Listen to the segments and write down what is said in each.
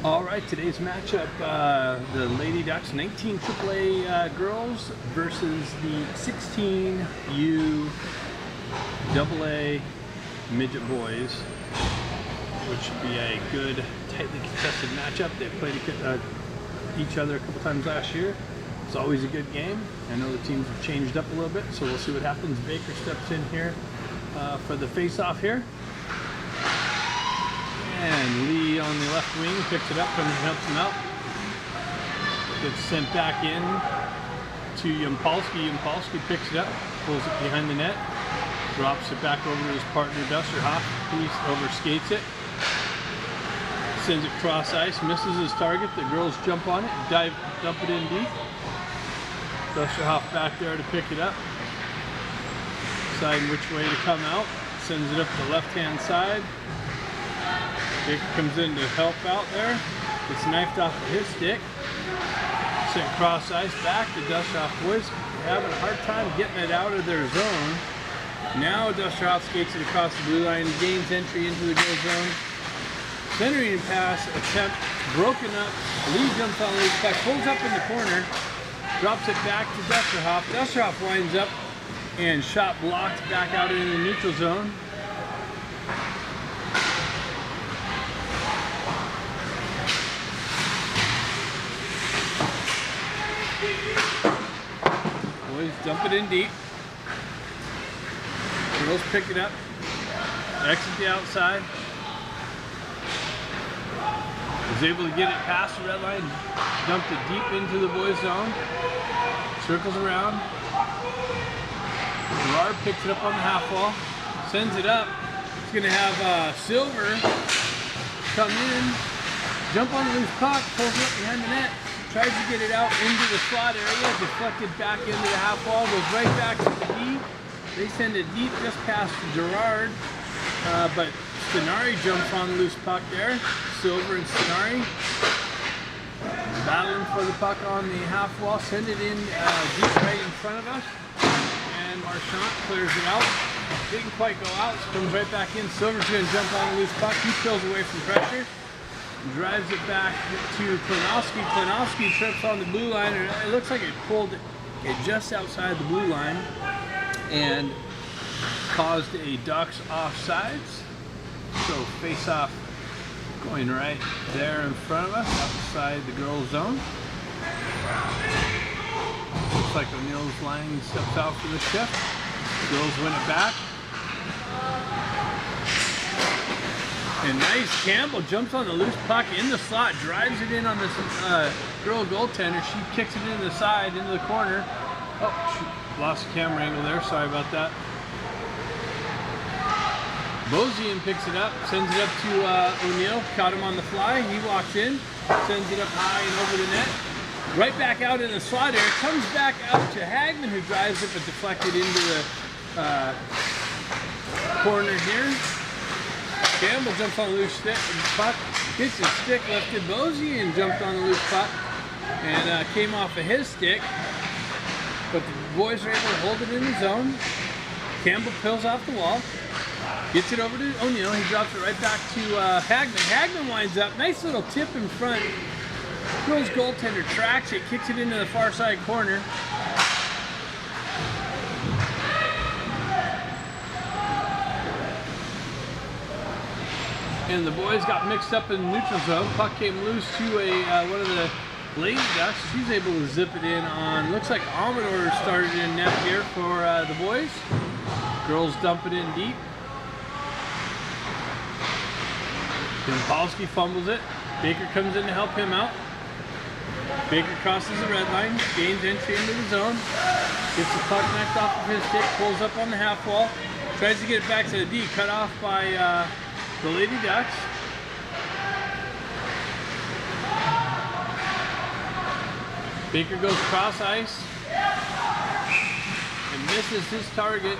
All right, today's matchup, the Lady Ducks 19 AAA girls versus the 16U AA midget boys, which should be a good, tightly contested matchup. They played each other a couple times last year. It's always a good game. I know the teams have changed up a little bit, so we'll see what happens. Baker steps in here for the face-off here. And Lee on the left wing picks it up, comes and helps him out. Gets sent back in to Yampolsky. Yampolsky picks it up, pulls it behind the net, drops it back over to his partner Dusterhoff. He overskates it, sends it cross ice, misses his target. The girls jump on it, dump it in deep. Dusterhoff back there to pick it up, deciding which way to come out. Sends it up the left-hand side. Baker comes in to help out there. Gets knifed off of his stick. Sent cross ice back. The Dusterhoff boys having a hard time getting it out of their zone. Now Dusterhoff skates it across the blue line, gains entry into the goal zone. Centering pass attempt broken up. Lee jumps on the puck, pulls up in the corner, drops it back to Dusterhoff. Dusterhoff winds up and shot blocked back out in the neutral zone. Boys dump it in deep. Girls pick it up. Exit the outside. Was able to get it past the red line. Dumped it deep into the boys' zone. Circles around. Gerard picks it up on the half wall. Sends it up. He's going to have Silver come in. Jump on the loose puck. Pulls it up behind the net. Tries to get it out into the slot area, deflected back into the half wall, goes right back to the D. They send it deep just past Gerard, but Stenari jumps on the loose puck there. Silver and Stenari battling for the puck on the half wall, send it in deep right in front of us, and Marchant clears it out. Didn't quite go out, so comes right back in. Silver's going to jump on the loose puck. He peels away from pressure. Drives it back to Klinowski. Klinowski trips on the blue line. It looks like it pulled it just outside the blue line and caused a Ducks offsides. So face-off going right there in front of us, outside the girls' zone. Looks like O'Neill's line steps out for the shift. Girls win it back. And nice, Campbell jumps on the loose puck in the slot, drives it in on this girl goaltender. She kicks it into the side, into the corner. Oh, she lost the camera angle there, sorry about that. Bozian picks it up, sends it up to O'Neill, caught him on the fly. He walks in, sends it up high and over the net. Right back out in the slot area, comes back out to Hagman, who drives it but deflected into the corner here. Campbell jumps on the loose stick and puck, gets his stick lifted. Bozian jumped on the loose puck and came off of his stick, but the boys are able to hold it in the zone. Campbell peels off the wall, gets it over to O'Neill. He drops it right back to Hagman. Hagman winds up, nice little tip in front. Girls goaltender tracks it, kicks it into the far side corner. And the boys got mixed up in the neutral zone. Puck came loose to one of the Lady Ducks. She's able to zip it in on, looks like Amador started in net here for the boys. Girls dump it in deep. Yampolsky fumbles it. Baker comes in to help him out. Baker crosses the red line, gains entry into the zone. Gets the puck knocked off of his stick, pulls up on the half wall. Tries to get it back to the D, cut off by the Lady Ducks. Baker goes cross ice and misses his target.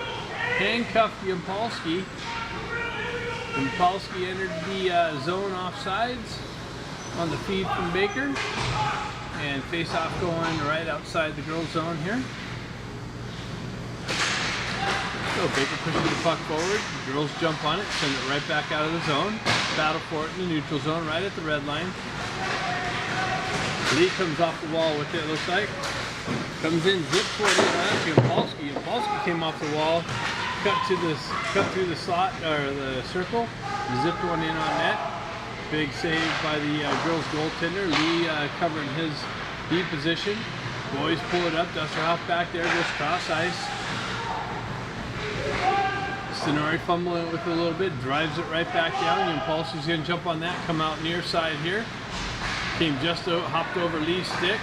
Handcuffed Yampolsky. Yampolsky entered the zone offsides on the feed from Baker. And face-off going right outside the girls' zone here. So Baker pushes the puck forward, the girls jump on it, send it right back out of the zone, battle for it in the neutral zone, right at the red line. Lee comes off the wall with it, looks like. Comes in, zips one in. That's Yampolsky. Yampolsky came off the wall, cut through the slot or the circle, zipped one in on net. Big save by the girls' goaltender. Lee covering his D position. Boys pull it up. Dusterhoff back there, goes cross ice. Stenari fumbling with it a little bit, drives it right back down. Yampolsky's going to jump on that, come out near side here. Came just hopped over Lee's stick.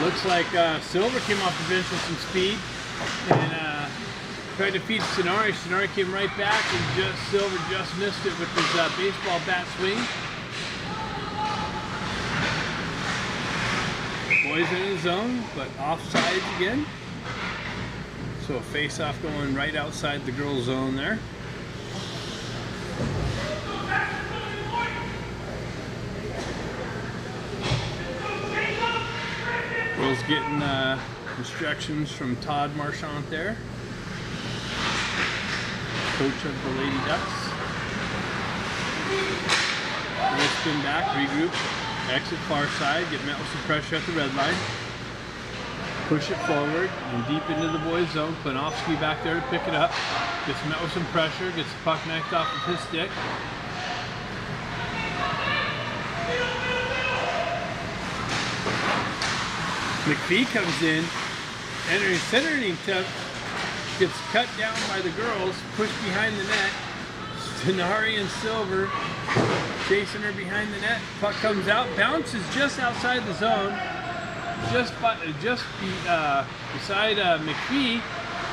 Looks like Silver came off the bench with some speed and tried to feed Stenari. Stenari came right back and Silver just missed it with his baseball bat swing. Boys in the zone, but offsides again. So a face-off going right outside the girls' zone there. Girls getting instructions from Todd Marchant there, coach of the Lady Ducks. We'll spin back, regroup, exit far side, get met with some pressure at the red line. Push it forward and deep into the boys' zone. Klinowski back there to pick it up. Gets met with some pressure, gets the puck knocked off of his stick. McPhee comes in, entering centering attempt, gets cut down by the girls, pushed behind the net. Stenari and Silver chasing her behind the net. Puck comes out, bounces just outside the zone, beside McPhee.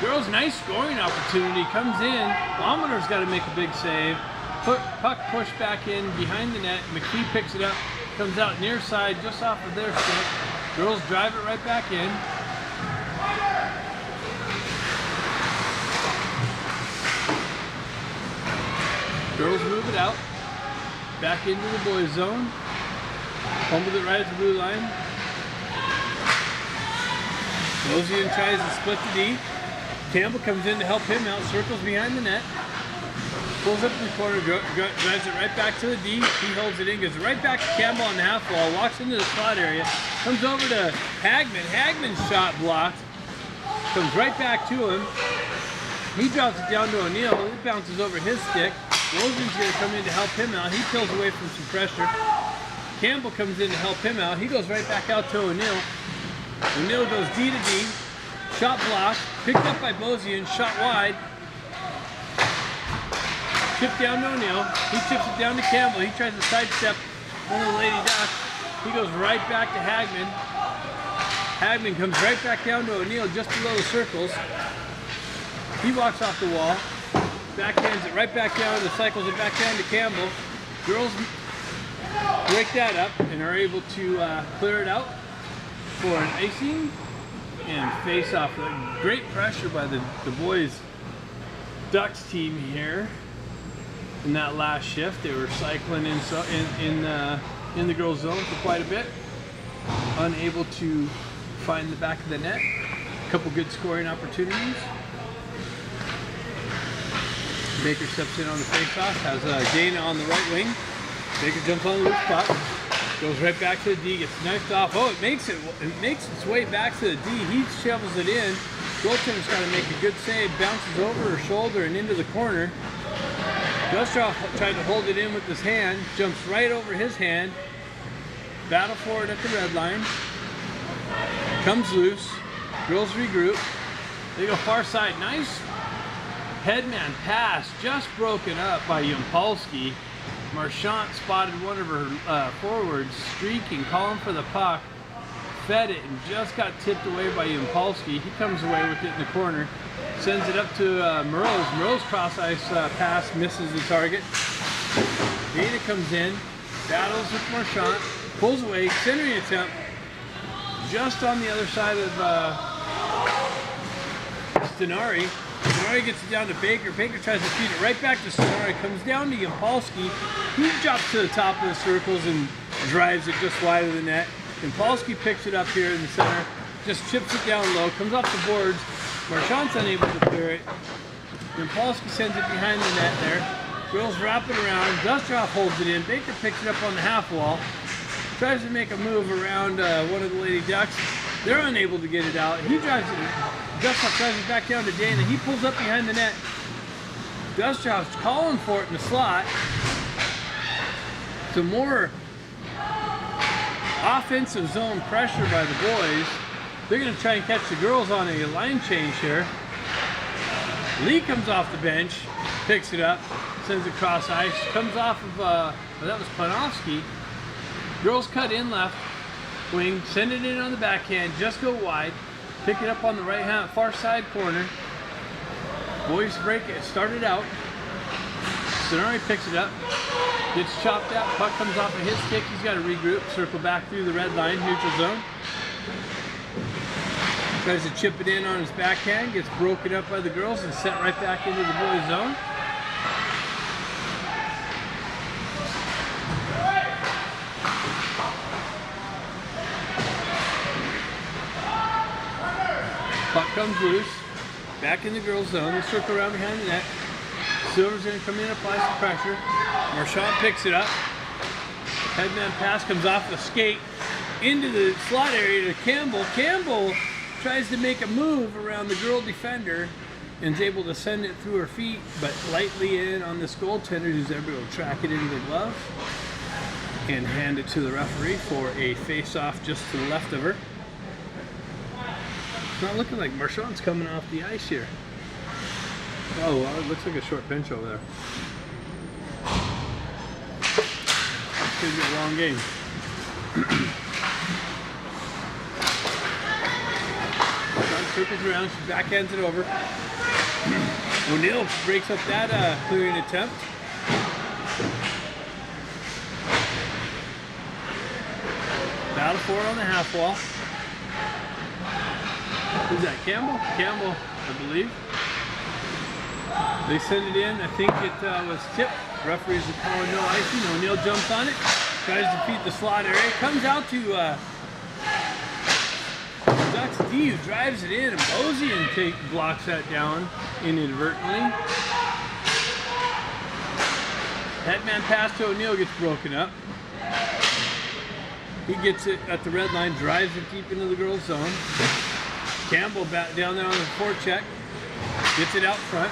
Girls, nice scoring opportunity, comes in. Lominer's got to make a big save. Puck pushed back in behind the net. McPhee picks it up, comes out near side just off of their stick. Girls drive it right back in. Girls move it out. Back into the boys' zone. Fumbled it right at the blue line. Losian tries to split the D. Campbell comes in to help him out. Circles behind the net. Pulls up in the corner, drives it right back to the D. He holds it in, goes right back to Campbell on the half wall, walks into the slot area, comes over to Hagman. Hagman's shot blocked. Comes right back to him. He drops it down to O'Neill. It bounces over his stick. Rosen's going to come in to help him out. He peels away from some pressure. Campbell comes in to help him out. He goes right back out to O'Neill. O'Neill goes D to D. Shot blocked. Picked up by Bosian. Shot wide. Chipped down to O'Neill. He chips it down to Campbell. He tries to sidestep one of the Lady Ducks. He goes right back to Hagman. Hagman comes right back down to O'Neill just below the circles. He walks off the wall. Backhands it right back down and cycles it back down to Campbell. Girls break that up and are able to clear it out for an icing and face off. Great pressure by the boys Ducks team here. In that last shift, they were cycling in the girls' zone for quite a bit. Unable to find the back of the net. A couple good scoring opportunities. Baker steps in on the face-off, has Dana on the right wing. Baker jumps on the loose puck, goes right back to the D, gets knifed off. Oh, it makes its way back to the D. He shovels it in. Goaltender's got to make a good save. Bounces over her shoulder and into the corner. Dusterhoff tried to hold it in with his hand, jumps right over his hand. Battle for it at the red line. Comes loose. Girls regroup. They go far side. Nice headman pass, just broken up by Yampolsky. Marchant spotted one of her forwards streaking, calling for the puck. Fed it and just got tipped away by Yampolsky. He comes away with it in the corner. Sends it up to Moreau's. Moreau's cross ice pass misses the target. Dana comes in, battles with Marchant, pulls away, centering attempt just on the other side of Stenari. Stenari gets it down to Baker. Baker tries to feed it right back to Stenari. Comes down to Yampolsky. He drops to the top of the circles and drives it just wide of the net. Yampolsky picks it up here in the center, just chips it down low, comes off the boards. Marchant's unable to clear it. Yampolsky sends it behind the net there. Girls wrap it around. Dusterhoff holds it in. Baker picks it up on the half wall. tries to make a move around one of the Lady Ducks. They're unable to get it out. He drives it. Dustjob drives it back down to Dana. He pulls up behind the net. Dustjob's calling for it in the slot. Some more offensive zone pressure by the boys. They're going to try and catch the girls on a line change here. Lee comes off the bench, picks it up, sends it cross ice. Comes off of, that was Panofsky. Girls cut in left wing, send it in on the backhand, just go wide. Pick it up on the right hand, far side corner. Boys break it, started out. Sonari picks it up, gets chopped out, puck comes off of his stick. He's got to regroup, circle back through the red line, neutral zone. Tries to chip it in on his backhand, gets broken up by the girls and sent right back into the boys' zone. Puck comes loose, back in the girls' zone. They circle around behind the net. Silver's going to come in and apply some pressure. Marchand picks it up. Headman pass comes off the skate into the slot area to Campbell. Campbell tries to make a move around the girl defender and is able to send it through her feet, but lightly in on this goaltender who's able to track it into the glove and hand it to the referee for a face-off just to the left of her. It's not looking like Marchand's coming off the ice here. Oh, well, it looks like a short bench over there. It's going to be a long game. Circles around, she backhands it over. O'Neill breaks up that clearing attempt. Battle for it on the half wall. Who's that? Campbell? Campbell, I believe. They send it in. I think it was tipped. Referees are calling no icing. O'Neill jumps on it, tries to feed the slot area. Comes out to Ducks D, who drives it in, and Bosian blocks that down inadvertently. Headman pass to O'Neill gets broken up. He gets it at the red line, drives it deep into the girls' zone. Campbell back down there on the forecheck, gets it out front.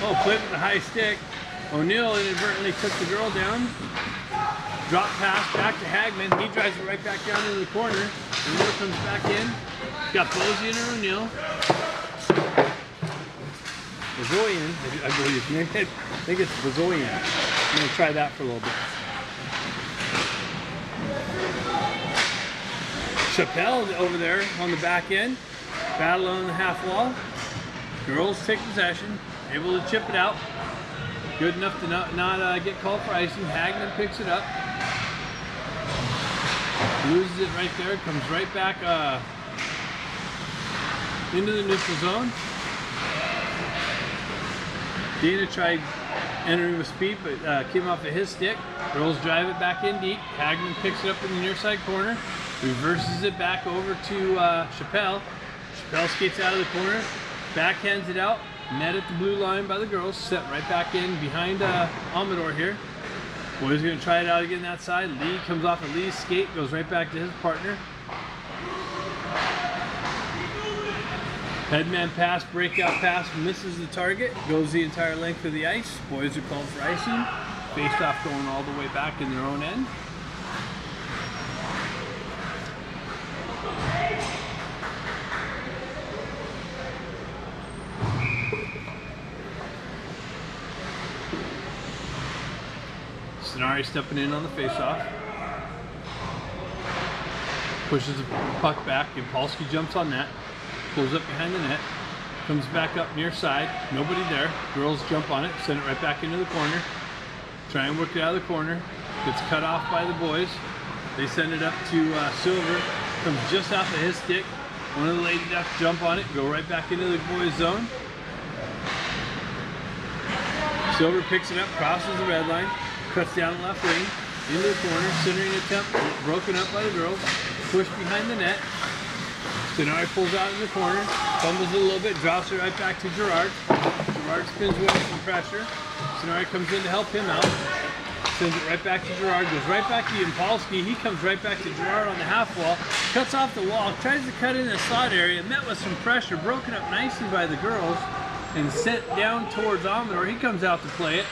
Oh, played with the high stick. O'Neill inadvertently took the girl down. Drop pass back to Hagman. He drives it right back down into the corner. O'Neill comes back in. Got Bosian and O'Neill. Bozoyan, I believe. I think it's Bozoyan. I'm going to try that for a little bit. Chappelle over there on the back end. Battle on the half wall. Girls take possession. Able to chip it out. Good enough to not get called for icing. Hagman picks it up. Loses it right there. Comes right back into the neutral zone. Dana tried entering with speed, but came off of his stick. Girls drive it back in deep. Hagman picks it up in the near side corner. Reverses it back over to Chappelle. Chappelle skates out of the corner. Backhands it out. Net at the blue line by the girls. Set right back in behind Amador here. Boys going to try it out again that side. Lee comes off of Lee's skate. Goes right back to his partner. Headman pass, breakout pass, misses the target. Goes the entire length of the ice. Boys are called for icing. Faced off going all the way back in their own end. Sonari stepping in on the face-off. Pushes the puck back. Impulski jumps on that. Pulls up behind the net. Comes back up near side. Nobody there. Girls jump on it. Send it right back into the corner. Try and work it out of the corner. Gets cut off by the boys. They send it up to Silver. Comes just off of his stick. One of the Lady Ducks jump on it. Go right back into the boys' zone. Silver picks it up. Crosses the red line. Cuts down left wing, into the corner, centering attempt, broken up by the girls, pushed behind the net. Sonari pulls out in the corner, fumbles it a little bit, drops it right back to Gerard. Gerard spins with some pressure. Sonari comes in to help him out. Sends it right back to Gerard, goes right back to Yampolsky. He comes right back to Gerard on the half wall, cuts off the wall, tries to cut in the slot area, met with some pressure, broken up nicely by the girls, and sent down towards Amador. He comes out to play it.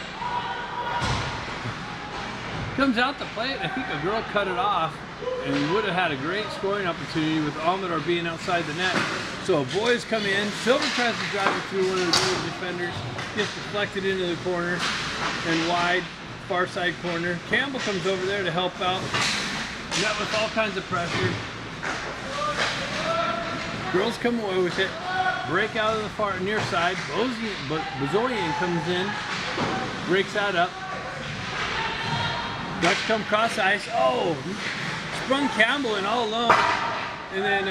I think a girl cut it off and would have had a great scoring opportunity with Amador being outside the net. So boys come in, Silver tries to drive it through one of the goalie defenders, gets deflected into the corner and wide, far side corner. Campbell comes over there to help out, met with all kinds of pressure. Girls come away with it, break out of the far near side. Bozoyan comes in, breaks that up. Ducks come cross ice. Oh, sprung Campbell in all alone. And then,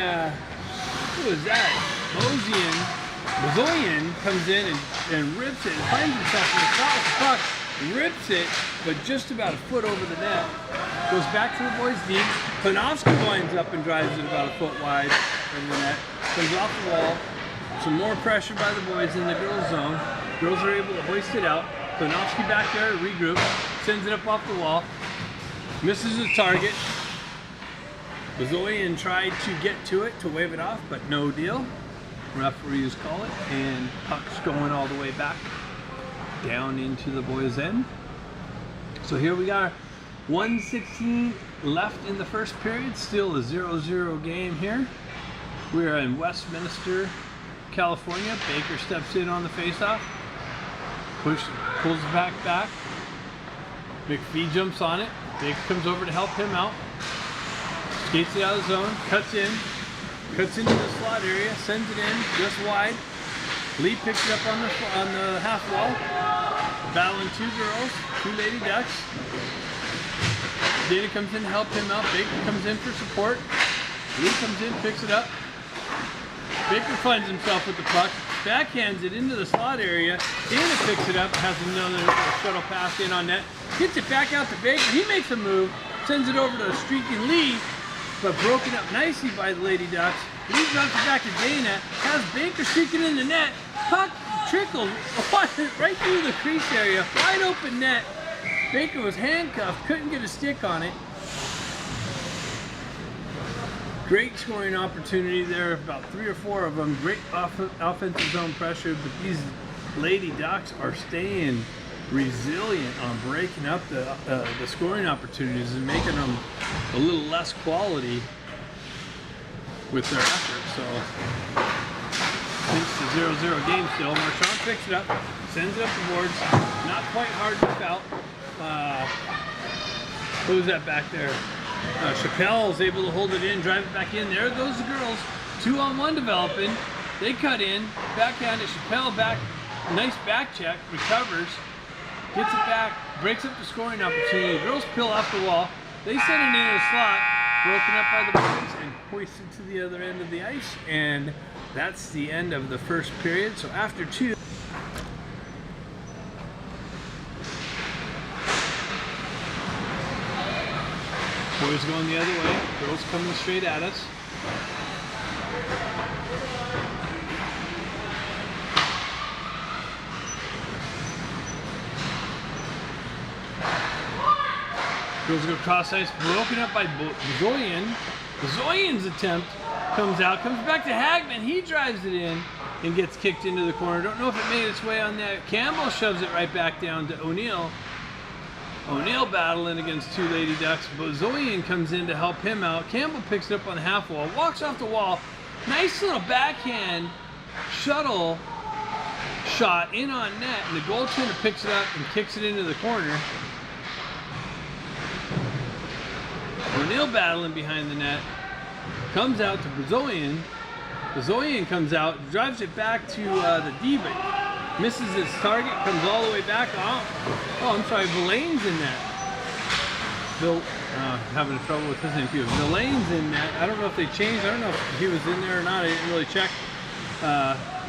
who was that? Bozoyan comes in and rips it and finds himself in the foul puck, rips it, but just about a foot over the net. Goes back to the boys deep. Panovsky winds up and drives it about a foot wide in the net. Comes off the wall. Some more pressure by the boys in the girls' zone. Girls are able to hoist it out. Panovsky back there to regroup. Sends it up off the wall. Misses the target. Bozoyan tried to get to it to wave it off, but no deal. Referees call it, and puck's going all the way back down into the boys' end. So here we got 1:16 left in the first period. Still a 0-0 game here. We are in Westminster, California. Baker steps in on the faceoff. Pulls the back. McPhee jumps on it. Baker comes over to help him out. Skates it out of the zone. Cuts into the slot area. Sends it in just wide. Lee picks it up on the half wall. Battling two girls, two Lady Ducks. Dana comes in to help him out. Baker comes in for support. Lee comes in, picks it up. Baker finds himself with the puck. Backhands it into the slot area. Dana picks it up, has another shuttle pass in on net. Gets it back out to Baker. He makes a move, sends it over to a streaking Lee, but broken up nicely by the Lady Ducks. Lee drops it back to Dana, has Baker streaking in the net. Puck trickled right through the crease area, wide open net. Baker was handcuffed, couldn't get a stick on it. Great scoring opportunity there, about 3 or 4 of them. Great offensive zone pressure, but these Lady Ducks are staying resilient on breaking up the scoring opportunities and making them a little less quality with their effort. So it's a 0-0 game still. Marchand picks it up, sends it up the boards. Not quite hard enough out. Who's that back there? Chappelle is able to hold it in, drive it back in. There goes the girls. 2-on-1 developing. They cut in, backhand to Chappelle back. Nice back check, recovers, gets it back, breaks up the scoring opportunity. The girls peel off the wall. They send it into the slot, broken up by the boys, and hoisted to the other end of the ice. And that's the end of the first period. So after 2. Boys going the other way, girls coming straight at us. Girls go cross ice, broken up by Bozoyan. Bozoyan's attempt comes back to Hagman. He drives it in and gets kicked into the corner. Don't know if it made its way on that. Campbell shoves it right back down to O'Neill. O'Neill battling against 2 Lady Ducks. Bozoyan comes in to help him out. Campbell picks it up on the half wall, walks off the wall. Nice little backhand shuttle shot in on net, and the goaltender picks it up and kicks it into the corner. O'Neill battling behind the net. Comes out to Bozoyan. Bozoyan comes out, drives it back to the D, but misses his target, comes all the way back off. Oh, I'm sorry, Villain's in that. Having trouble with his name too. Villain's in that. I don't know if they changed. I don't know if he was in there or not. I didn't really check.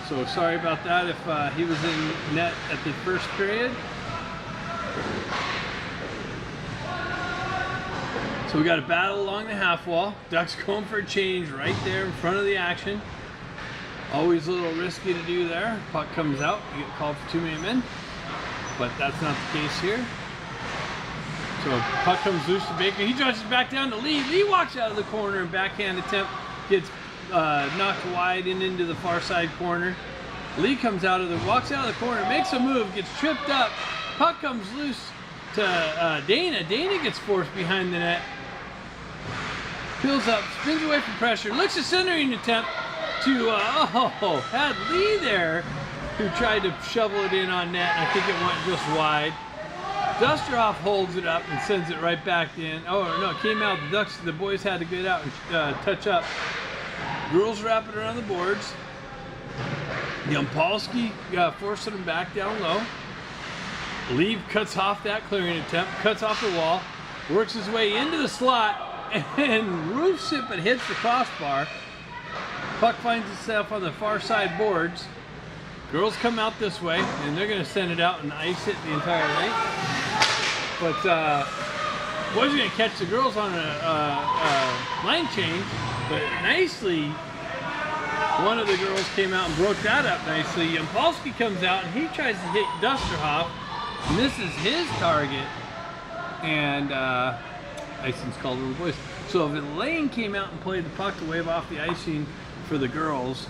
So sorry about that if he was in net at the first period. So we got a battle along the half wall. Ducks going for a change right there in front of the action. Always a little risky to do there. Puck comes out, you get called for 2 man men, but that's not the case here. So puck comes loose to Baker. He drives it back down to Lee. Lee walks out of the corner and backhand attempt gets knocked wide and into the far side corner. Lee comes walks out of the corner, makes a move, gets tripped up. Puck comes loose to Dana. Dana gets forced behind the net. Peels up, spins away from pressure, looks at centering attempt to, had Lee there, who tried to shovel it in on net. I think it went just wide. Dusterhoff holds it up and sends it right back in. Oh no, it came out. The boys had to get out and touch up. Girls wrap it around the boards. Yampolsky forcing them back down low. Lee cuts off that clearing attempt, cuts off the wall, works his way into the slot, and roofs it but hits the crossbar. Puck finds itself on the far side boards. Girls come out this way, and they're going to send it out and ice it the entire way. But boys are going to catch the girls on a line change, but nicely, one of the girls came out and broke that up nicely. Yampolsky comes out, and he tries to hit Dusterhoff, misses his target, and icing's called on the boys. So if Elaine came out and played the puck to wave off the icing for the girls,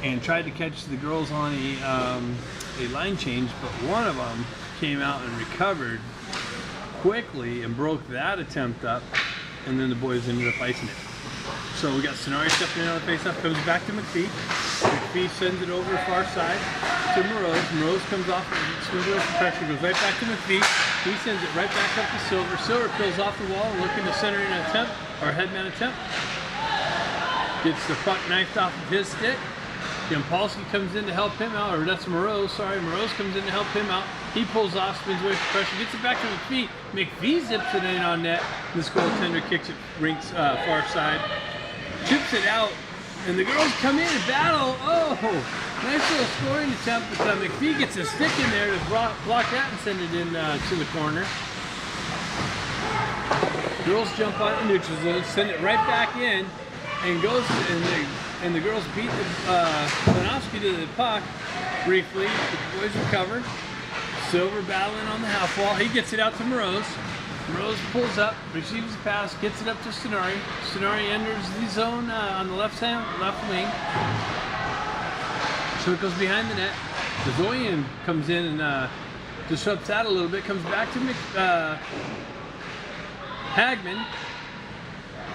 and tried to catch the girls on a line change, but one of them came out and recovered quickly and broke that attempt up, and then the boys ended up icing it. So we got Sonari stepping in on the faceoff, comes back to McPhee. McPhee sends it over the far side to Moroz. Moroz comes off and swings away from pressure, goes right back to McPhee. He sends it right back up to Silver. Silver peels off the wall, looking to center in an attempt, or headman attempt. Gets the puck knifed off of his stick. Yampolsky comes in to help him out, or that's Moroz, sorry. Moroz comes in to help him out. He pulls off, spins away from pressure, gets it back to McPhee. McPhee zips it in on net. This goaltender kicks it rinks far side. Chips it out, and the girls come in and battle. Oh, nice little scoring attempt, but McPhee gets a stick in there to block that and send it in to the corner. Girls jump on the neutral zone, send it right back in, and goes and the girls beat Klinovsky to the puck briefly, but the boys recover. Silver battling on the half wall. He gets it out to Moroz. Moroz pulls up, receives the pass, gets it up to Sonari. Sonari enters the zone on the left wing. So it goes behind the net. Zoyan comes in and disrupts that a little bit. Comes back to Hagman.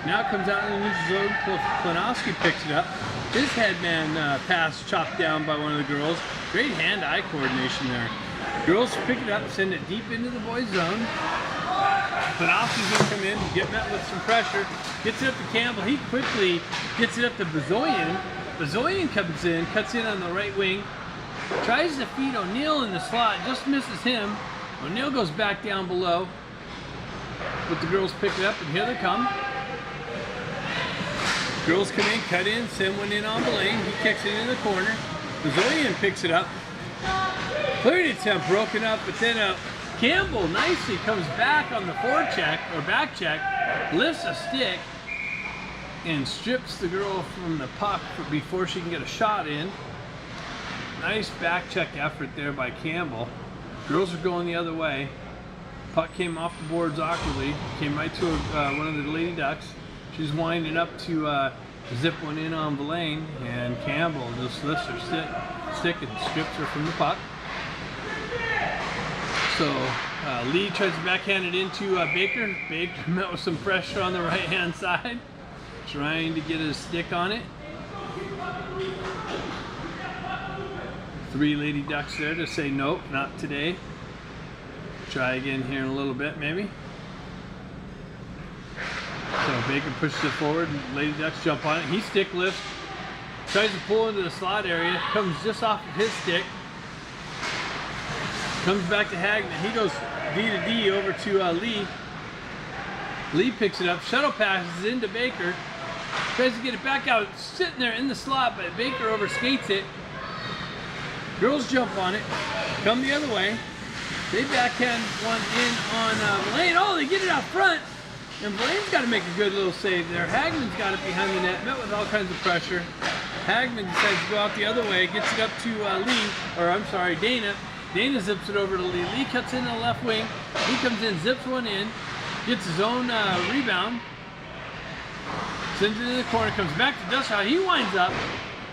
Now it comes out in the neutral zone. Klinovsky picks it up. His headman pass chopped down by one of the girls. Great hand-eye coordination there. Girls pick it up, send it deep into the boys' zone. Klinovsky's going to come in, get met with some pressure. Gets it up to Campbell. He quickly gets it up to Bazoyan. Bazoyan comes in, cuts in on the right wing. Tries to feed O'Neill in the slot, just misses him. O'Neill goes back down below. But the girls pick it up, and here they come. Girls come in, cut in, send one in on the lane. He kicks it in the corner. Bazoyan picks it up. Clearing attempt broken up, but then Campbell nicely comes back on the forecheck, or back check, lifts a stick, and strips the girl from the puck before she can get a shot in. Nice back check effort there by Campbell. Girls are going the other way. Puck came off the boards awkwardly, came right to one of the Lady Ducks. She's winding up to zip one in on Villain, and Campbell just lifts her stick and strips her from the puck. So Lee tries to backhand it into Baker. Baker met with some pressure on the right-hand side, trying to get his stick on it. 3 Lady Ducks there to say nope, not today. Try again here in a little bit, maybe. So Baker pushes it forward, and Lady Ducks jump on it. He stick lifts, tries to pull into the slot area, comes just off of his stick. Comes back to Hagman. He goes D to D over to Lee. Lee picks it up, shuttle passes into Baker. Tries to get it back out, sitting there in the slot, but Baker overskates it. Girls jump on it, come the other way. They backhand one in on Blaine. Oh, they get it out front. And Blaine's got to make a good little save there. Hagman's got it behind the net, met with all kinds of pressure. Hagman decides to go out the other way, gets it up to Dana. Dana zips it over to Lee. Lee cuts in the left wing. He comes in, zips one in. gets his own rebound, sends it in the corner, comes back to Dusterhoff. He winds up.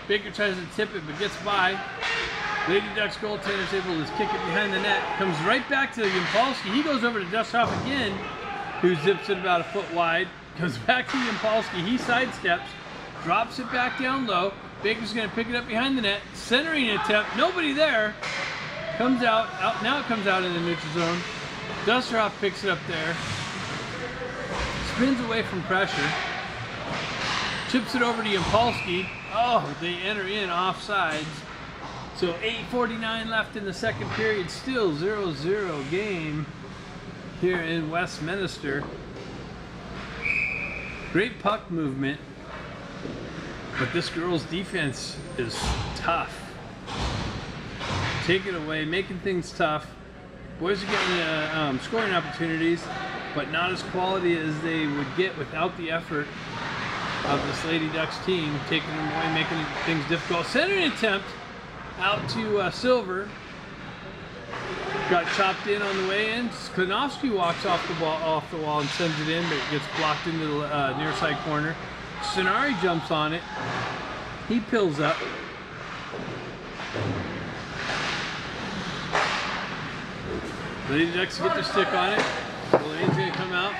Baker tries to tip it, but gets by. Lady Ducks goaltender is able to kick it behind the net. Comes right back to Yampolsky. He goes over to Dusterhoff again, who zips it about a foot wide. Comes back to Yampolsky. He sidesteps, drops it back down low. Baker's going to pick it up behind the net. Centering attempt. Nobody there. Comes out. Now it comes out in the neutral zone. Dusterhoff picks it up there. Spins away from pressure. Chips it over to Yampolsky. Oh, they enter in offsides. So 8:49 left in the second period. Still 0-0 game here in Westminster. Great puck movement. But this girls' defense is tough. Taking away, making things tough. Boys are getting scoring opportunities, but not as quality as they would get without the effort of this Lady Ducks team, taking them away, making things difficult. Centering attempt out to Silver. Got chopped in on the way in. Klinowski walks off the wall and sends it in, but it gets blocked into the near side corner. Sonari jumps on it. He pills up. Lady Ducks get their stick on it. Elaine's going to come out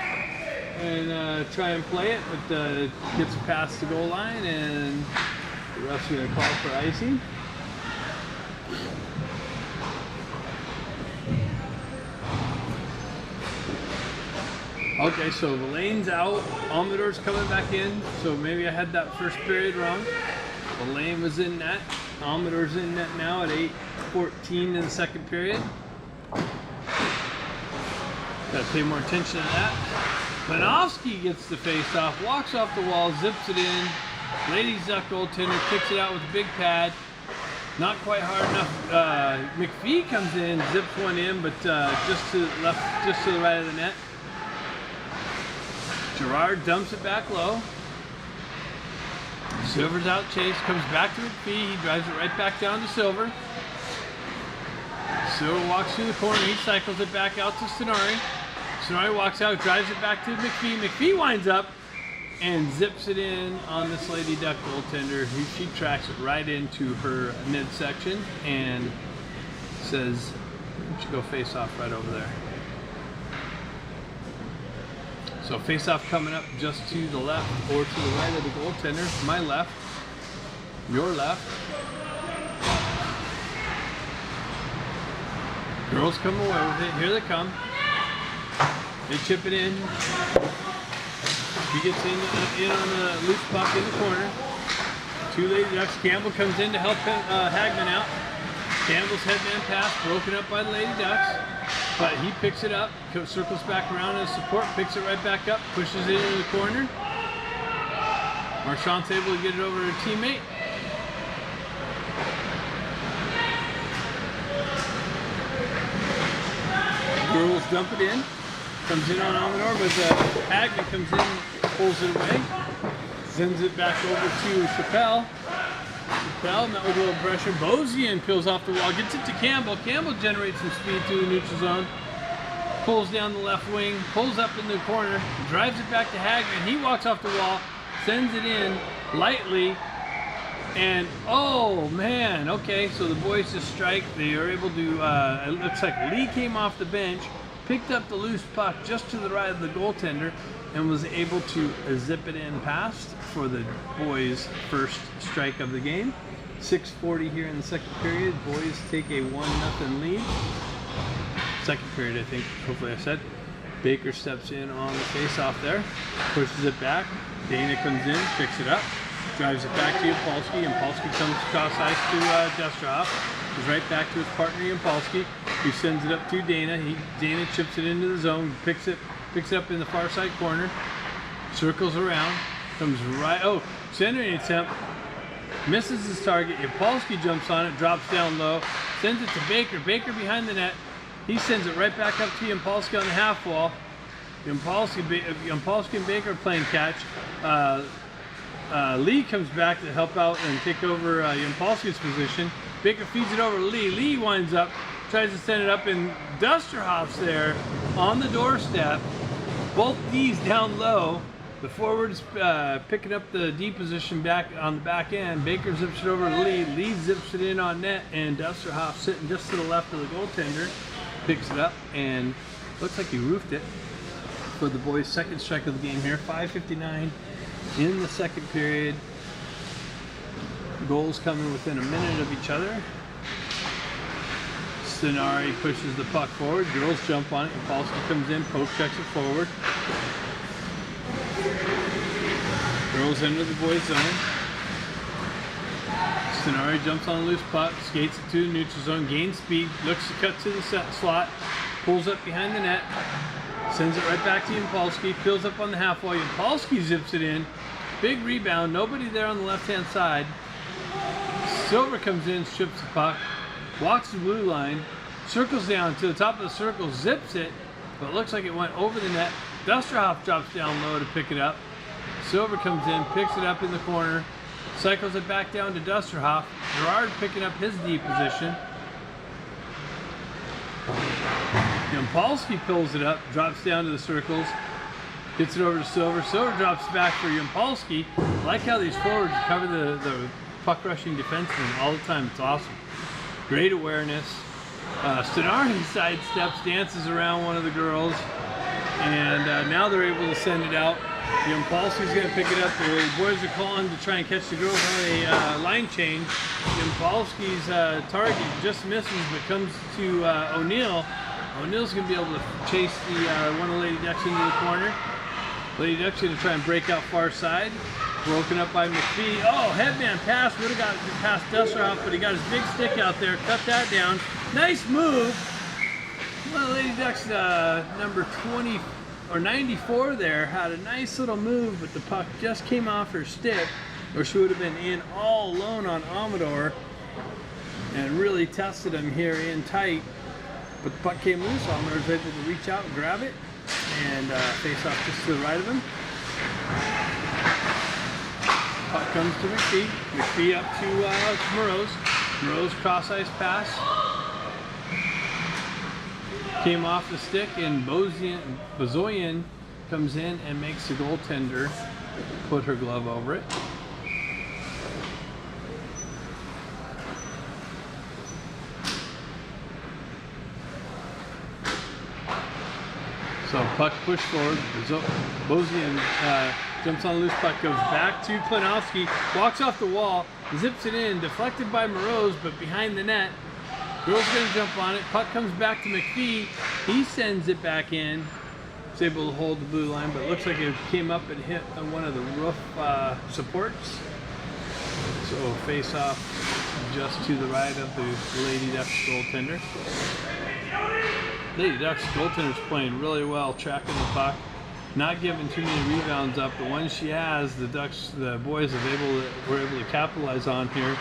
and try and play it, but gets past the goal line, and the ref's going to call for icing. Okay, so Elaine's out. Almador's coming back in, so maybe I had that first period wrong. Elaine was in net. Almador's in net now at 8:14 in the second period. Gotta pay more attention to that. Klinowski gets the face off, walks off the wall, zips it in. Lady Duck goaltender kicks it out with a big pad. Not quite hard enough. McPhee comes in, zips one in, but just to the left, just to the right of the net. Gerard dumps it back low. Silver's out chase, comes back to McPhee. He drives it right back down to Silver. Silver walks through the corner. He cycles it back out to Sonari. Sonari walks out, drives it back to McPhee. McPhee winds up and zips it in on this Lady Duck goaltender. She tracks it right into her midsection and says, "Why don't you go face off right over there?" So face-off coming up just to the left or to the right of the goaltender. My left, your left. Girls come away with it. Here they come. They chip it in. He gets in on the loose puck in the corner. Two Lady Ducks. Campbell comes in to help Hagman out. Campbell's headman pass broken up by the Lady Ducks. But he picks it up, circles back around as support, picks it right back up, pushes it into the corner. Marchand's able to get it over to a teammate. Girls dump it in. Comes in on Almador, but Hagman comes in, pulls it away. Sends it back over to Chappelle. Chappelle met with a little pressure. Bozian peels off the wall, gets it to Campbell. Campbell generates some speed through the neutral zone. Pulls down the left wing, pulls up in the corner, drives it back to Hagman. He walks off the wall, sends it in lightly, and oh man, okay, so the boys just strike. They are able to, it looks like Lee came off the bench, picked up the loose puck just to the right of the goaltender, and was able to zip it in past for the boys' first strike of the game. 6:40 here in the second period. Boys take a 1-0 lead. Second period, I think, hopefully I said. Baker steps in on the face-off there, pushes it back. Dana comes in, picks it up, drives it back to Yampolsky. Yampolsky comes across ice to Dusterhoff. Goes right back to his partner Yampolsky. He sends it up to Dana. Dana chips it into the zone, picks it up in the far side corner, circles around, comes right, centering attempt, misses his target. Yampolsky jumps on it, drops down low, sends it to Baker. Baker behind the net. He sends it right back up to Yampolsky on the half wall. Yampolsky and Baker are playing catch. Lee comes back to help out and take over Yampolsky's position. Baker feeds it over to Lee. Lee winds up, tries to send it up, and Dusterhoff's there on the doorstep. both D's down low. The forward's picking up the D position back on the back end. Baker zips it over to Lee. Lee zips it in on net, and Dusterhoff sitting just to the left of the goaltender picks it up and looks like he roofed it for the boys' second strike of the game here. 5:59 in the second period. Goals coming within a minute of each other. Stenari pushes the puck forward. Girls jump on it. Yapalski comes in, poke checks it forward. Girls into the boys' zone. Stenari jumps on a loose puck, skates it to the neutral zone, gains speed, looks to cut to the slot, pulls up behind the net, sends it right back to Yapalski, peels up on the half wall. Yapalski zips it in. Big rebound, nobody there on the left-hand side. Silver comes in, strips the puck, walks the blue line, circles down to the top of the circle, zips it, but it looks like it went over the net. Dusterhoff drops down low to pick it up. Silver comes in, picks it up in the corner, cycles it back down to Dusterhoff. Gerard picking up his D position. Yapalski pulls it up, drops down to the circles, gets it over to Silver. Silver drops back for Yapalski. I like how these forwards cover the puck rushing defenseman all the time. It's awesome. Great awareness. Stenari sidesteps, dances around one of the girls, and now they're able to send it out. Yapalski's going to pick it up. The boys are calling to try and catch the girls on a line change. Yapalski's target just misses, but comes to O'Neill. O'Neill's going to be able to chase one of the Lady Ducks into the corner. Lady Ducks going to try and break out far side. Broken up by McPhee. Oh, headman pass. Would have got it past Dusterhoff, but he got his big stick out there. Cut that down. Nice move. Well, Lady Ducks number 20 or 94 there had a nice little move, but the puck just came off her stick, or she would have been in all alone on Amador and really tested him here in tight. But the puck came loose. Amador was able to reach out and grab it and face off just to the right of him. Puck comes to McPhee. McPhee up to Moroz. Moroz cross ice pass. Came off the stick, and Bozoyan comes in and makes the goaltender put her glove over it. So puck pushed forward. Bozoyan jumps on a loose puck, goes back to Klinowski, walks off the wall, zips it in, deflected by Moroz, but behind the net. Girl's going to jump on it. Puck comes back to McPhee. He sends it back in. He's able to hold the blue line, but it looks like it came up and hit on one of the roof supports. So face off just to the right of the Lady Ducks goaltender. Lady Ducks goaltender's playing really well, tracking the puck, not giving too many rebounds up. The ones she has, the boys were able to capitalize on here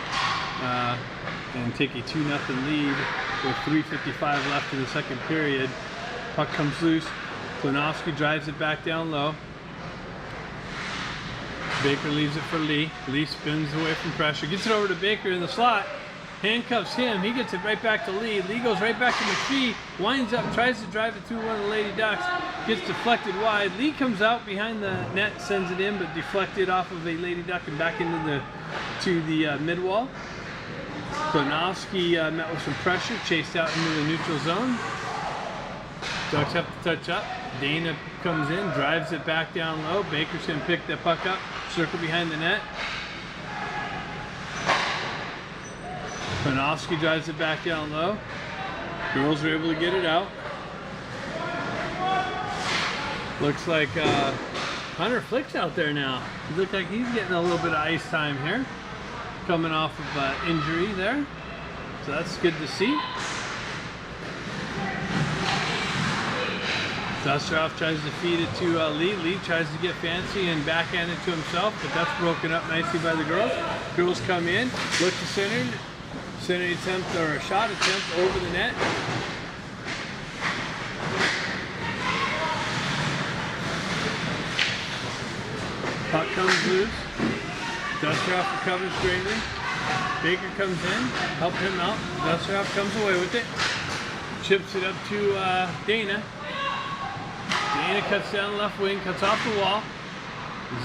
and take a 2-0 lead with 3:55 left in the second period. Puck comes loose. Klinowski drives it back down low. Baker leaves it for Lee. Lee spins away from pressure, gets it over to Baker in the slot, handcuffs him. He gets it right back to Lee. Lee goes right back to McPhee, winds up, tries to drive it through one of the Lady Ducks, gets deflected wide. Lee comes out behind the net, sends it in, but deflected off of a Lady Duck and back into the mid wall. Klinowski met with some pressure, chased out into the neutral zone. Ducks have to touch up. Dana comes in, drives it back down low. Baker's going to pick the puck up, circle behind the net. Klinowski drives it back down low. Girls are able to get it out. Looks like Hunter Flick's out there now. It looks like he's getting a little bit of ice time here, coming off of injury there. So that's good to see. Dusterhoff tries to feed it to Lee. Lee tries to get fancy and backhand it to himself, but that's broken up nicely by the girls. Girls come in, look to center. Center attempt, or a shot attempt over the net. Puck comes loose. Dusterhoff recovers greatly. Baker comes in, helps him out. Dusterhoff comes away with it. Chips it up to Dana. Dana cuts down the left wing, cuts off the wall.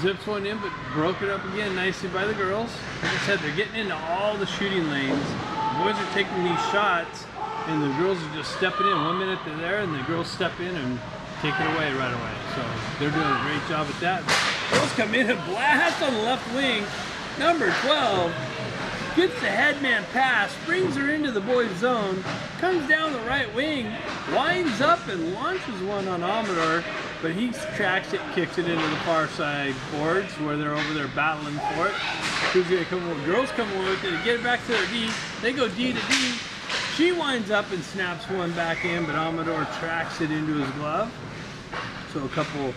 Zips one in, but broke it up again nicely by the girls. Like I said, they're getting into all the shooting lanes. The boys are taking these shots, and the girls are just stepping in. 1 minute they're there, and the girls step in and take it away right away. So they're doing a great job at that. Girls come in and blast on the left wing. Number 12 gets the headman pass, brings her into the boys' zone, comes down the right wing, winds up and launches one on Amador, but he tracks it, kicks it into the far side boards where they're over there battling for it. Who's gonna come over? Girls come over with it to get it back to their D. They go D to D. She winds up and snaps one back in, but Amador tracks it into his glove. So a couple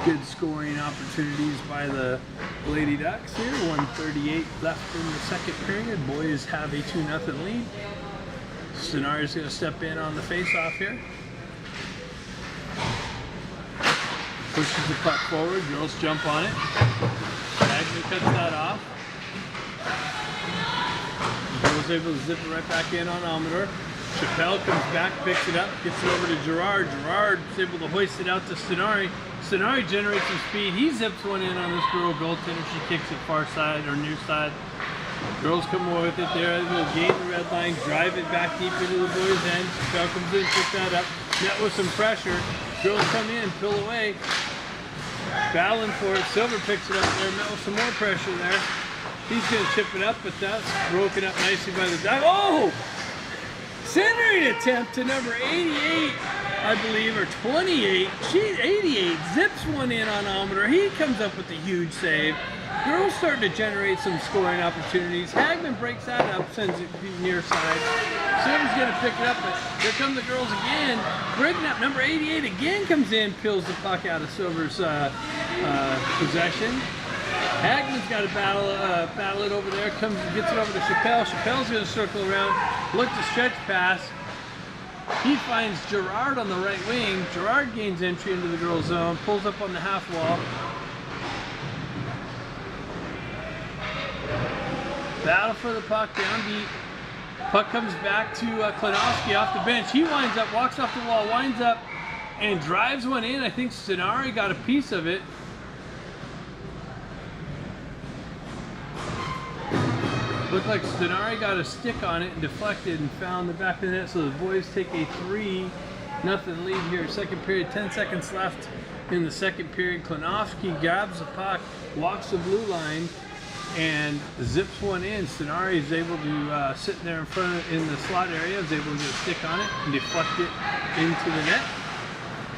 good scoring opportunities by the Lady Ducks here. 1:38 left in the second period. Boys have a 2-0 lead. Stenari's going to step in on the face-off here. Pushes the puck forward. Girls jump on it. Agnew cuts that off. Girls able to zip it right back in on Amador. Chappelle comes back, picks it up, gets it over to Gerard. Gerard's able to hoist it out to Stenari. Stenari generates some speed. He zips one in on this girl goaltender. She kicks it far side or near side. Girls come over with it there. They'll gain the red line, drive it back deep into the boys' end. Chappelle comes in, picks that up. Met with some pressure. Girls come in, pull away. Battling for it. Silver picks it up there. Met with some more pressure there. He's going to chip it up, but that's broken up nicely by the dive. Oh! Centering attempt to number 88, I believe, or 28. 88 zips one in on Amador. He comes up with a huge save. Girls starting to generate some scoring opportunities. Hagman breaks that up, sends it near side. Silver's going to pick it up, but here come the girls again. Breaking up, number 88 again comes in, peels the puck out of Silver's possession. Hagman's got to battle it over there. Gets it over to Chappelle. Chappelle's going to circle around. Look to stretch pass. He finds Gerard on the right wing. Gerard gains entry into the girls' zone. Pulls up on the half wall. Battle for the puck down deep. Puck comes back to Klinowski off the bench. He winds up, walks off the wall, winds up, and drives one in. I think Stenari got a piece of it. Looked like Stenari got a stick on it and deflected and found the back of the net, so the boys take a 3-0 lead here. Second period, 10 seconds left in the second period. Klinowski grabs the puck, walks the blue line, and zips one in. Stenari is able to sit there in front in the slot area, is able to get a stick on it and deflect it into the net.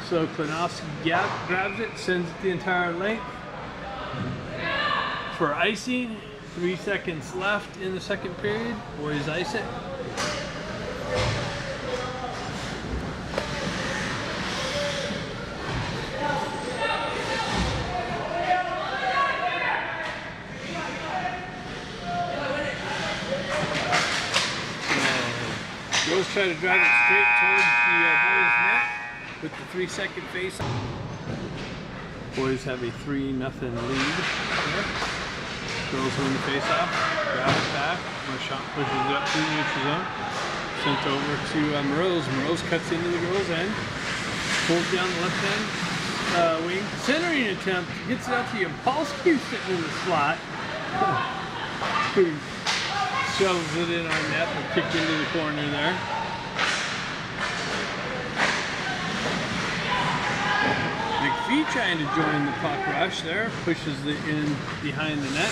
So Klinowski grabs it, sends it the entire length for icing. 3 seconds left in the second period. Boys ice it. Girls try to drive it straight towards the boys' net with the 3-second face. Boys have a 3-0 lead here. Girls win the face-off, grab it back, Marchand pushes it up through the neutral zone, sent over to Moroz. Moroz cuts into the girls' end, pulls down the left end wing, centering attempt, gets it out to Yapolsky sitting in the slot, who shoves it in on net, but kicked into the corner there. McPhee trying to join the puck rush there, pushes it in behind the net.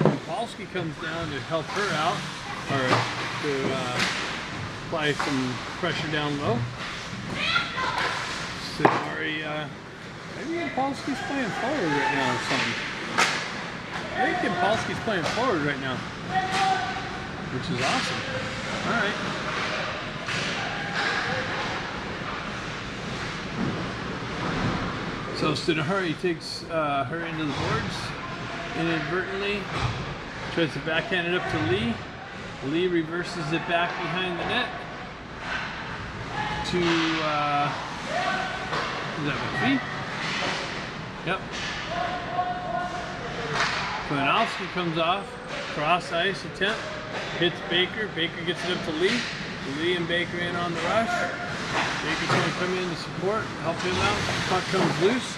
Yapolsky comes down to help her out, or to apply some pressure down low. Stenari, maybe Yapolsky's playing forward right now or something. I think Yapolsky's playing forward right now, which is awesome. All right. So Stenari takes her into the boards inadvertently, tries to backhand it up to Lee. Lee reverses it back behind the net to, is that McPhee? Yep. Klinowski comes off, cross ice attempt, hits Baker. Baker gets it up to Lee. Lee and Baker in on the rush. Baker's going to come in to support, help him out. Puck comes loose.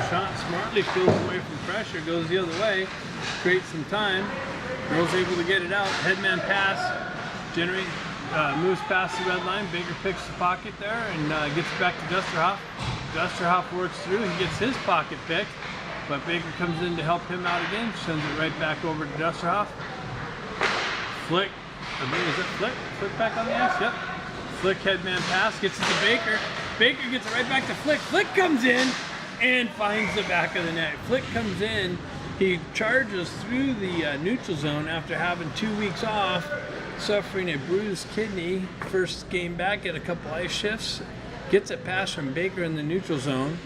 Shot smartly, peels away from pressure, goes the other way, creates some time. Girl's able to get it out. Headman pass, moves past the red line. Baker picks the pocket there and gets back to Dusterhoff. Dusterhoff works through. He gets his pocket picked, but Baker comes in to help him out again. Sends it right back over to Dusterhoff. Flick. Is it Flick? Flick back on the ice? Yep. Flick headman pass, gets it to Baker. Baker gets it right back to Flick. Flick comes in and finds the back of the net. Flick comes in. He charges through the neutral zone after having 2 weeks off, suffering a bruised kidney. First game back, get a couple ice shifts. Gets a pass from Baker in the neutral zone.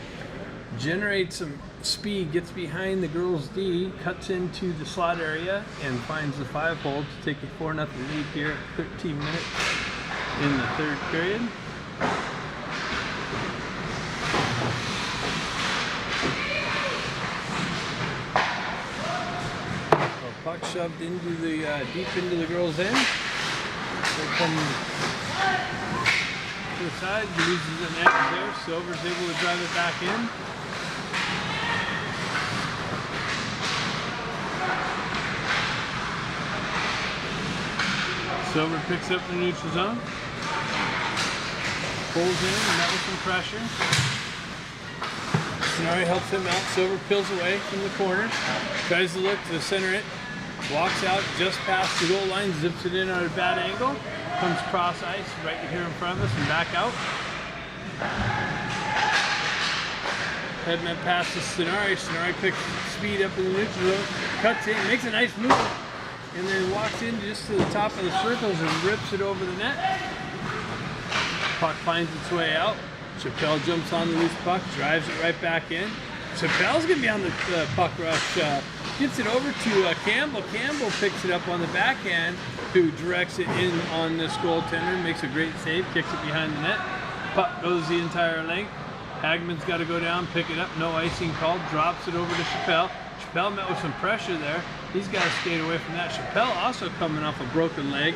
Generates some speed, gets behind the girls' D, cuts into the slot area, and finds the 5-hole to take a 4-0 lead here at 13 minutes in the third period. So puck shoved into the deep into the girls' end. They come to the side, loses the net there. Silver's able to drive it back in. Silver picks up the neutral zone, pulls in, and met with some pressure. Scenari helps him out. Silver peels away from the corner, tries to look to center it, walks out just past the goal line, zips it in on a bad angle, comes cross ice right here in front of us and back out. Headman pass to Scenari. Scenari picks speed up in the neutral zone, cuts in, makes a nice move, and then walks in just to the top of the circles and rips it over the net. Puck finds its way out. Chappelle jumps on the loose puck, drives it right back in. Chappelle's going to be on the puck rush. Gets it over to Campbell. Campbell picks it up on the backhand, who directs it in on this goaltender, makes a great save, kicks it behind the net. Puck goes the entire length. Hagman's got to go down, pick it up, no icing called, drops it over to Chappelle. Chappelle met with some pressure there. He's got to skate away from that. Chappelle also coming off a broken leg.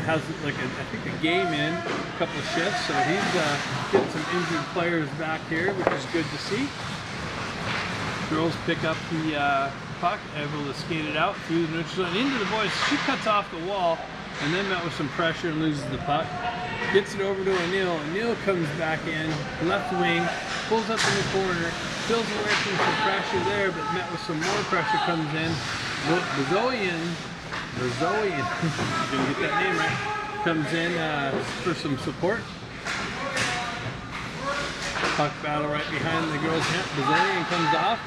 Has like I think a game in, a couple of shifts, so he's getting some injured players back here, which is good to see. Girls pick up the puck, able to skate it out through the neutral zone into the boys. She cuts off the wall and then met with some pressure and loses the puck. Gets it over to O'Neill. O'Neill comes back in, left wing, pulls up in the corner, peels away from some pressure there, but met with some more pressure comes in. Bazoian, I'm gonna get that name right, comes in for some support. Puck battle right behind the girls' net. Bazoian comes off.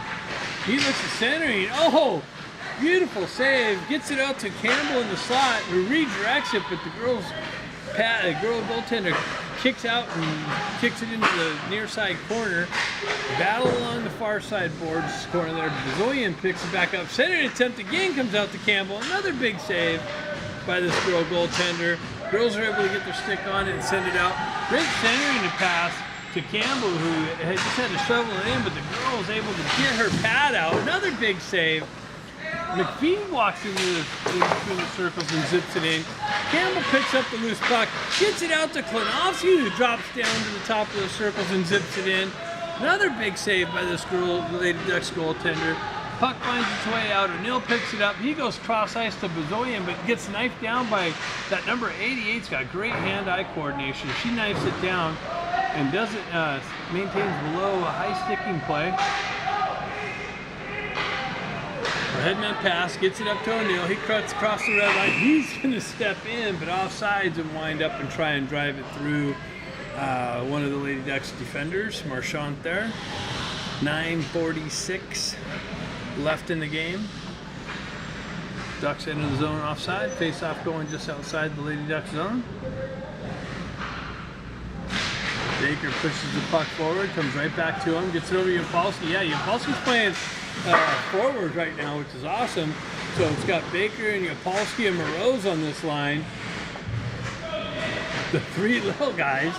He looks at centering. Oh, beautiful save. Gets it out to Campbell in the slot, who redirects it, but the girl goaltender kicks out and kicks it into the near side corner. Battle along the far side boards corner there. Bazoian picks it back up. Centering attempt again comes out to Campbell. Another big save by this girl goaltender. Girls are able to get their stick on it and send it out. Great centering to pass to Campbell, who had just had to shovel it in, but the girl was able to get her pad out. Another big save. McPhee walks in between the circles and zips it in. Campbell picks up the loose puck, gets it out to Klinowski, who drops down to the top of the circles and zips it in. Another big save by this Lady Ducks goaltender. Puck finds its way out. O'Neill picks it up. He goes cross ice to Bazoian, but gets knifed down by that number 88's got great hand-eye coordination. She knifes it down and does it, maintains below a high sticking play. Headman pass, gets it up to O'Neill. He cuts across the red line. He's going to step in, but offsides and wind up and try and drive it through one of the Lady Ducks defenders, Marchant there. 9:46 left in the game. Ducks into the zone offside. Face-off going just outside the Lady Ducks zone. Baker pushes the puck forward, comes right back to him, gets it over to Yapolsky. Yeah, Yapolsky's playing forward right now, which is awesome. So it's got Baker and Yapolsky and Moroz on this line. The three little guys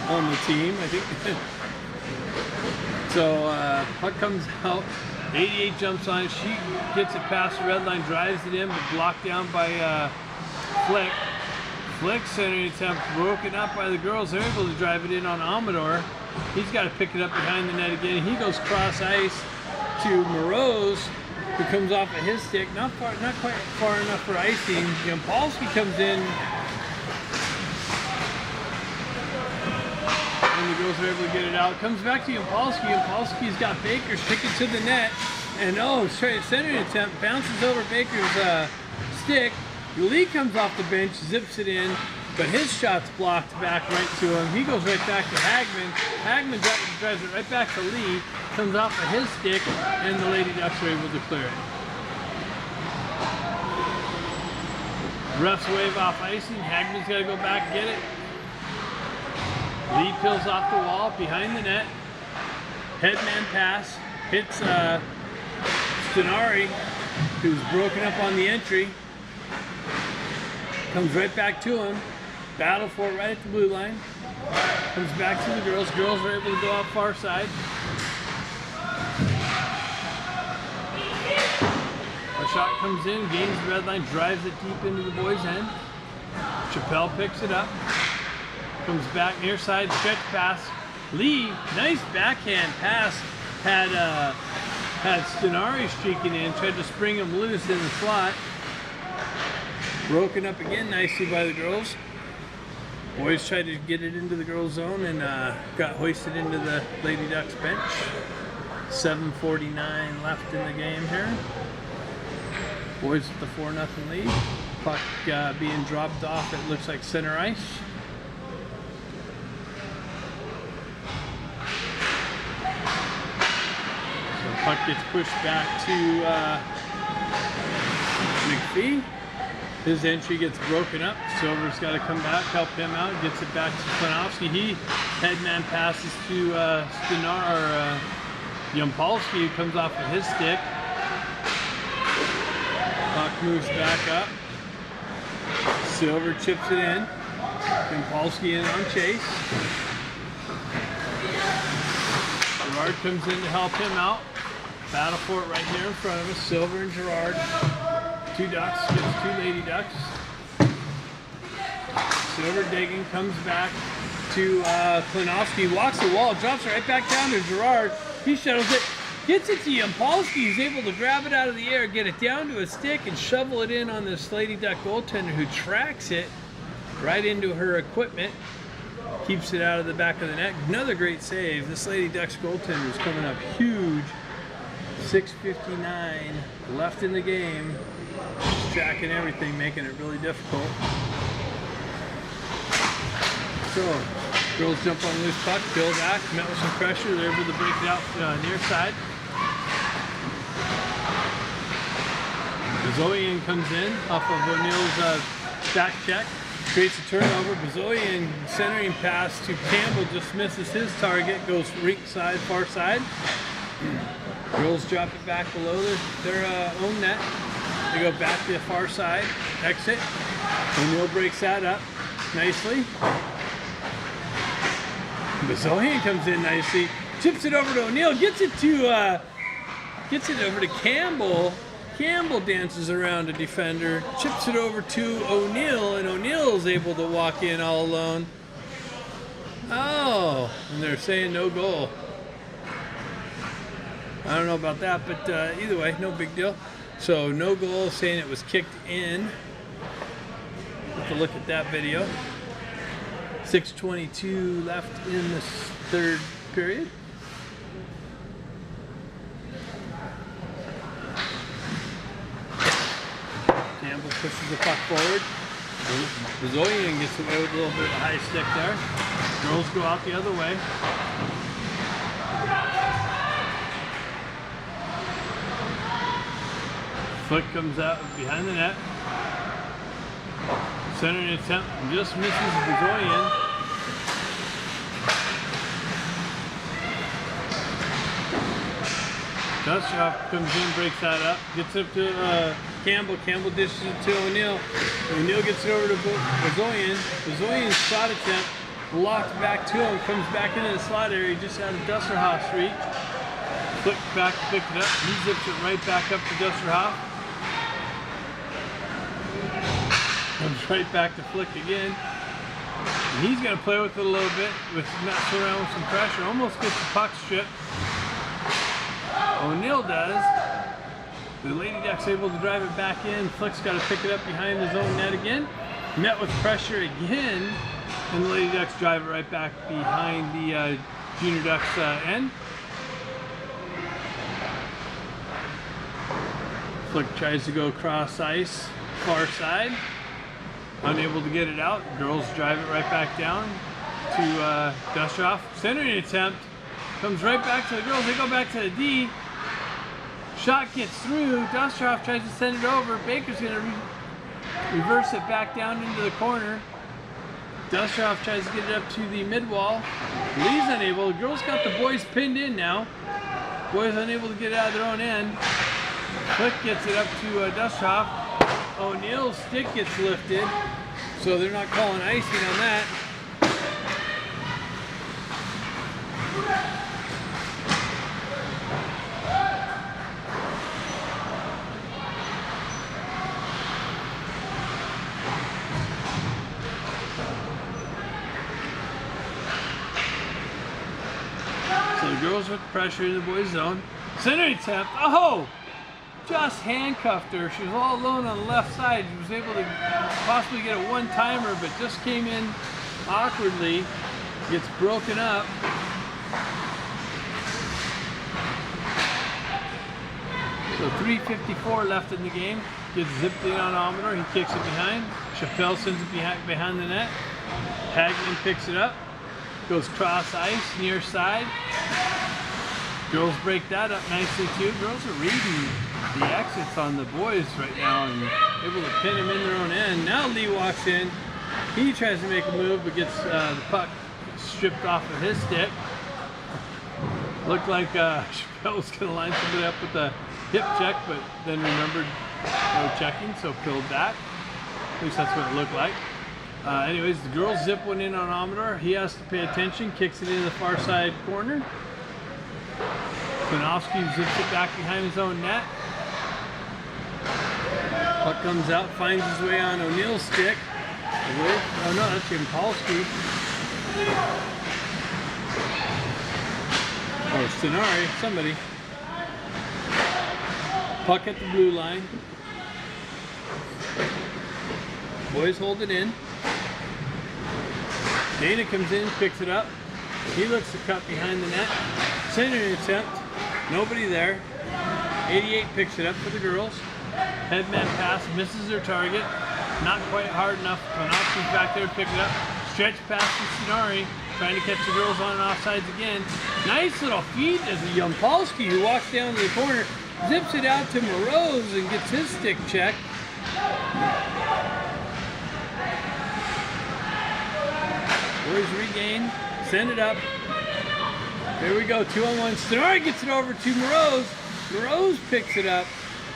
on the team, I think. So puck comes out. 88 jumps on it. She gets it past the red line, drives it in, but blocked down by Flick. Flick center attempt broken up by the girls. They're able to drive it in on Amador. He's got to pick it up behind the net again. He goes cross ice to Moroz, who comes off of his stick. Not quite far enough for icing. Yampolsky comes in, and the girls are able to get it out. Comes back to Yampolsky. Yampolsky's got Baker's pick it to the net, and center attempt bounces over Baker's stick. Lee comes off the bench, zips it in, but his shot's blocked back right to him. He goes right back to Hagman. Hagman drives it right back to Lee, comes off of his stick, and the Lady Ducks are able to clear it. Refs wave off icing. Hagman's got to go back and get it. Lee peels off the wall behind the net. Headman pass hits Stenari, who's broken up on the entry. Comes right back to him. Battle for it right at the blue line. Comes back to the girls. Girls are able to go out far side. A shot comes in, gains the red line, drives it deep into the boys' end. Chappelle picks it up. Comes back near side, stretch pass. Lee, nice backhand pass. Had Stenari streaking in, tried to spring him loose in the slot. Broken up again nicely by the girls. Boys tried to get it into the girls' zone and got hoisted into the Lady Ducks bench. 7:49 left in the game here. Boys with the 4-0 lead. Puck being dropped off, it looks like center ice. So puck gets pushed back to McPhee. His entry gets broken up. Silver's got to come back, help him out, gets it back to Klinowski. He headman passes to Yampolsky, who comes off of his stick. Puck moves back up. Silver chips it in. Yampolsky in on chase. Gerard comes in to help him out. Battle for it right here in front of us. Silver and Gerard. Two Ducks, gets two Lady Ducks. Silver digging, comes back to Klinowski, walks the wall, drops it right back down to Gerard. He shuttles it, gets it to Yampolsky. He's able to grab it out of the air, get it down to a stick, and shovel it in on this Lady Duck goaltender, who tracks it right into her equipment. Keeps it out of the back of the net. Another great save. This Lady Ducks goaltender is coming up huge. 6:59 left in the game. Tracking everything, making it really difficult. So, girls jump on loose puck, Bill back, met with some pressure, they're able to break it out near side. Bazoian comes in off of O'Neill's back check, creates a turnover. Bazoian centering pass to Campbell, just misses his target, goes rink side, far side. Girls drop it back below their own net. They go back to the far side, exit. O'Neill breaks that up nicely. Bazoian comes in nicely, chips it over to O'Neill, gets it over to Campbell. Campbell dances around a defender, chips it over to O'Neill, and O'Neill's able to walk in all alone. Oh, and they're saying no goal. I don't know about that, but either way, no big deal. So no goal, saying it was kicked in. Have to look at that video. 6:22 left in the third period. Campbell pushes the puck forward. Bazoian gets away with a little bit of a high stick there. Girls go out the other way. Flick comes out behind the net. Centering attempt just misses Bazoian. Dustoff comes in, breaks that up, gets up to Campbell. Campbell dishes it to O'Neill. O'Neill gets it over to Bazoian. Bazoian's shot attempt blocked back to him, comes back into the slot area just out of Dusterhoff's reach. Flick back to pick it up. He zips it right back up to Dusterhoff. comes right back to Flick again. And he's going to play with it a little bit, messing around with some pressure. Almost gets the puck stripped. O'Neill does. The Lady Ducks able to drive it back in. Flick's got to pick it up behind his own net again. Met with pressure again. And the Lady Ducks drive it right back behind the Junior Ducks end. Flick tries to go across ice, far side. Unable to get it out. Girls drive it right back down to Dustroff. Centering attempt. Comes right back to the girls. They go back to the D. Shot gets through. Dustroff tries to send it over. Baker's going to reverse it back down into the corner. Dustroff tries to get it up to the mid wall. Lee's unable. The girls got the boys pinned in now. Boys unable to get it out of their own end. Flick gets it up to Dustroff. O'Neill's stick gets lifted, so they're not calling icing on that. So the girls with pressure in the boys' zone. Center attempt. Oh! Just handcuffed her. She was all alone on the left side. She was able to possibly get a one-timer, but just came in awkwardly. Gets broken up. So 3:54 left in the game. Gets zipped in on Amador. He kicks it behind. Chappelle sends it behind the net. Hagman picks it up. Goes cross ice, near side. Girls break that up nicely too. Girls are reading the exits on the boys right now and able to pin them in their own end. Now Lee walks in. He tries to make a move but gets the puck stripped off of his stick. Looked like Chappelle was going to line somebody up with a hip check, but then remembered no checking, so pulled back. At least that's what it looked like. Anyways, the girls zip one in on Amador. He has to pay attention, kicks it into the far side corner. Konofsky zips it back behind his own net. Puck comes out, finds his way on O'Neill's stick. Oh no, that's Yampolsky. Or Stenari, somebody. Puck at the blue line. Boys hold it in. Dana comes in, picks it up. He looks to cut behind the net. Centering attempt. Nobody there. 88 picks it up for the girls. Headman pass, misses their target. Not quite hard enough. Konofsky's back there to pick it up. Stretch pass to Stenari. Trying to catch the girls on and offsides again. Nice little feed as Yampolsky, who walks down to the corner, zips it out to Moroz and gets his stick checked. Boys regain, send it up. There we go, 2-on-1. Stenari gets it over to Moroz. Moroz picks it up.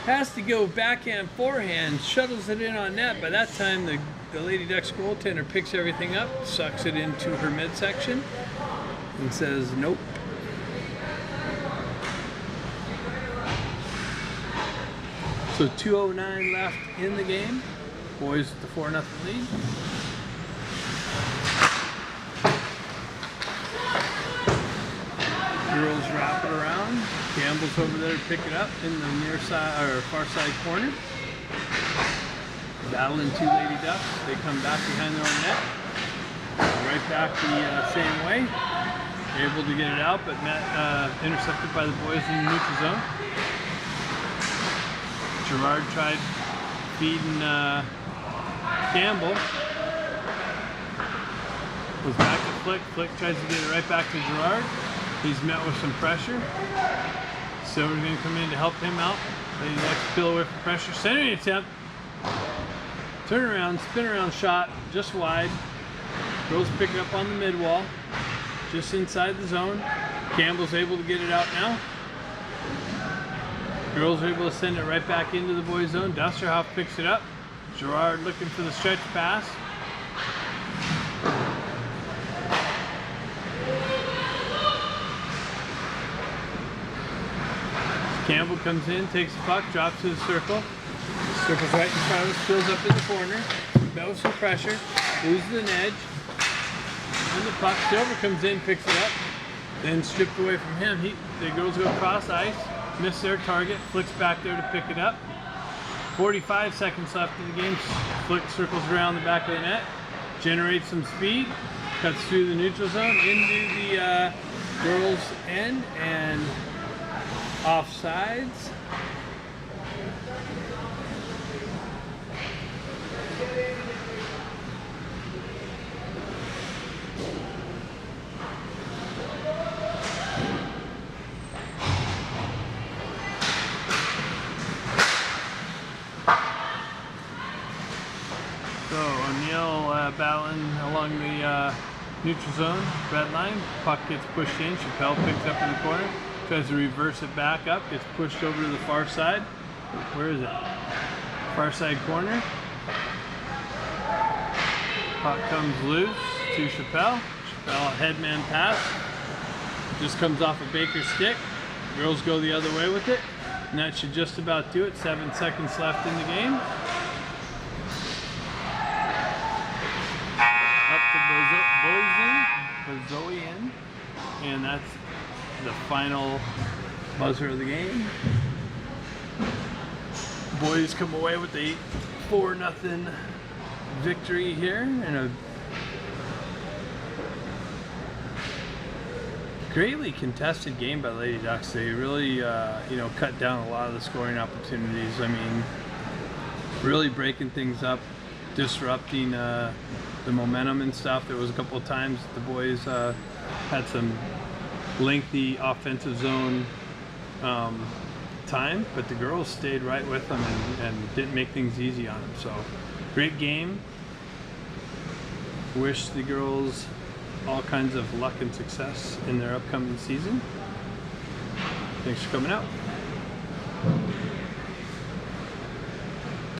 Has to go backhand, forehand, shuttles it in on net. By that time, the Lady Ducks goaltender picks everything up, sucks it into her midsection, and says, nope. So 2:09 left in the game. Boys with the 4-0 lead. Girls wrap it around. Campbell's over there to pick it up in the near side or far side corner. Battling two Lady Ducks. They come back behind their own net. Right back the same way. Able to get it out, but intercepted by the boys in the neutral zone. Gerard tried feeding Campbell. Was back to Flick. Flick tries to get it right back to Gerard. He's met with some pressure. Silver's going to come in to help him out. Lady Ducks peel away from pressure. Centering attempt. Turn around, spin around shot, just wide. Girls pick it up on the mid wall, just inside the zone. Campbell's able to get it out now. Girls are able to send it right back into the boys' zone. Dusterhoff picks it up. Gerard looking for the stretch pass. Campbell comes in, takes the puck, drops to the circle. Circles right in front of us, fills up in the corner. met with some pressure, loses an edge, and the puck. Silver comes in, picks it up, then stripped away from him. The girls go cross ice, miss their target, flicks back there to pick it up. 45 seconds left in the game. Flick circles around the back of the net, generates some speed, cuts through the neutral zone into the girls' end and offsides. So O'Neill battling along the neutral zone, red line. Puck gets pushed in. Chappelle picks up in the corner, tries to reverse it back up, gets pushed over to the far side. Where is it? Far side corner. Puck comes loose to Chappelle. Chappelle, headman pass. Just comes off a Baker's stick. Girls go the other way with it. And that should just about do it. 7 seconds left in the game. Up to Bozoian. And that's the final buzzer of the game. Boys come away with a 4-0 victory here, and a greatly contested game by Lady Ducks. They really, cut down a lot of the scoring opportunities. I mean, really breaking things up, disrupting the momentum and stuff. There was a couple of times the boys had some lengthy offensive zone time, but the girls stayed right with them and didn't make things easy on them. So, great game. Wish the girls all kinds of luck and success in their upcoming season. Thanks for coming out.